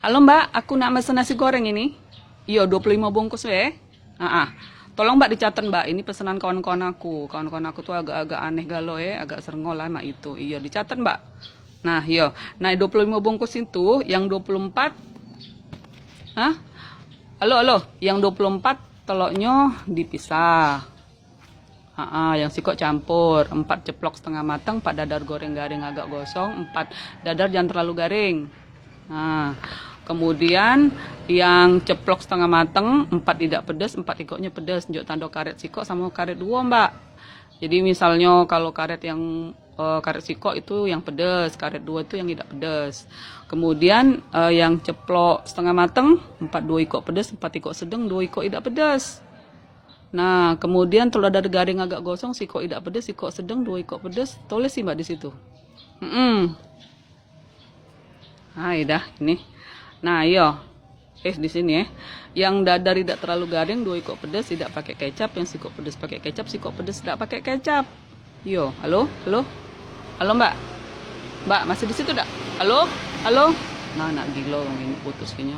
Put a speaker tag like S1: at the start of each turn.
S1: Halo Mbak, aku nak mesen nasi goreng ini. Iya, 25 bungkus we. Tolong Mbak dicatat Mbak, ini pesanan kawan-kawan aku. Kawan-kawan aku tuh agak-agak aneh galau ya, agak serengol lah mak itu. Iya, dicatat Mbak. Nah, iya. Nah, 25 bungkus itu yang 24. Hah? Halo, halo. Yang 24 telurnya dipisah. Yang sikok campur, 4 ceplok setengah matang, 4 dadar goreng garing agak gosong, 4 dadar jangan terlalu garing. Nah, kemudian yang ceplok setengah matang, 4 tidak pedas, 4 ikoknya pedas. Njuk tando karet sikok sama karet 2, Mbak. Jadi misalnya kalau karet yang karet sikok itu yang pedas, karet 2 itu yang tidak pedas. Kemudian yang ceplok setengah matang, 4 2 ikok pedas, 4 ikok sedang, 2 ikok tidak pedas. Nah, kemudian telur dadar garing agak gosong, sikok tidak pedas, sikok sedang, 2 ikok pedas. Tulis sih Mbak di situ. Nah, dah ini. Nah, iya. Di sini ya. Yang dadar tidak terlalu garing, 2 ikok pedas tidak pakai kecap, yang sikok pedas pakai kecap, sikok pedas tidak pakai kecap. Yo, halo, halo. Halo, Mbak. Mbak, masih di situ enggak? Halo? Halo? Nah, nak gila ini putus kayaknya.